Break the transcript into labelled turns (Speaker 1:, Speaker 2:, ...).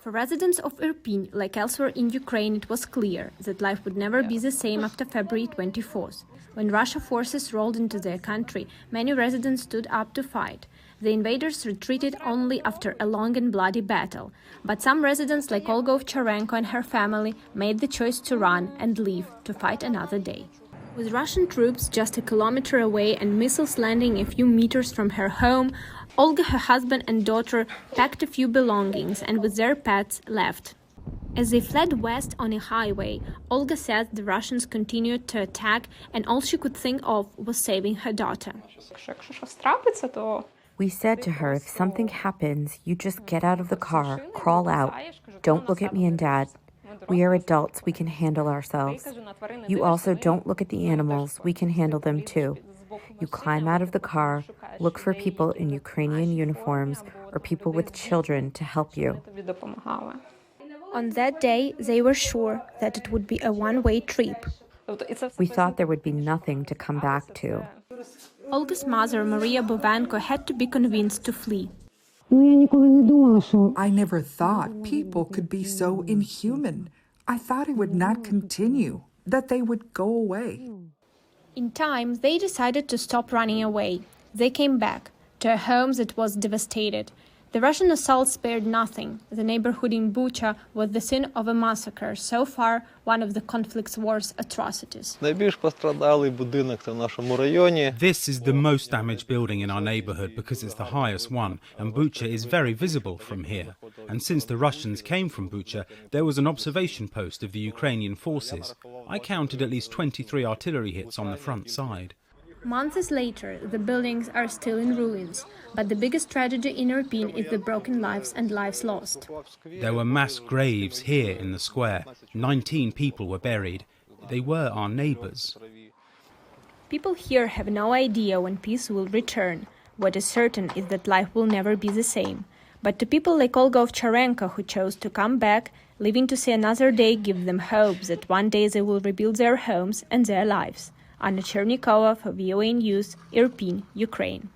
Speaker 1: For residents of Irpin, like elsewhere in Ukraine, it was clear that life would never be the same after February 24th. When Russia forces rolled into their country, many residents stood up to fight. The invaders retreated only after a long and bloody battle. But some residents, like Olga Ovcharenko and her family, made the choice to run and leave to fight another day. With Russian troops just a kilometer away and missiles landing a few meters from her home, Olga, her husband and daughter packed a few belongings and with their pets left. As they fled west on a highway, Olga said the Russians continued to attack and all she could think of was saving her daughter.
Speaker 2: We said to her, if something happens, you just get out of the car, crawl out. Don't look at me and Dad. We are adults, we can handle ourselves. You also don't look at the animals, we can handle them too. You climb out of the car, look for people in Ukrainian uniforms or people with children to help you.
Speaker 1: On that day, they were sure that it would be a one-way trip.
Speaker 2: We thought there would be nothing to come back to.
Speaker 1: Olga's mother, Maria Bovanko, had to be convinced to flee.
Speaker 3: I never thought people could be so inhuman. I thought it would not continue, that they would go away.
Speaker 1: In time, they decided to stop running away. They came back to a home that was devastated. The Russian assault spared nothing. The neighborhood in Bucha was the scene of a massacre, so far one of the conflict's worst atrocities.
Speaker 4: This is the most damaged building in our neighborhood because it's the highest one, and Bucha is very visible from here. And since the Russians came from Bucha, there was an observation post of the Ukrainian forces. I counted at least 23 artillery hits on the front side.
Speaker 1: Months later, the buildings are still in ruins, but the biggest tragedy in Irpin is the broken lives and lives lost.
Speaker 4: There were mass graves here in the square. 19 people were buried. They were our neighbors.
Speaker 1: People here have no idea when peace will return. What is certain is that life will never be the same. But to people like Olga Ovcharenko, who chose to come back, living to see another day give them hope that one day they will rebuild their homes and their lives. Anna Chernikova for VOA News, Irpin, Ukraine.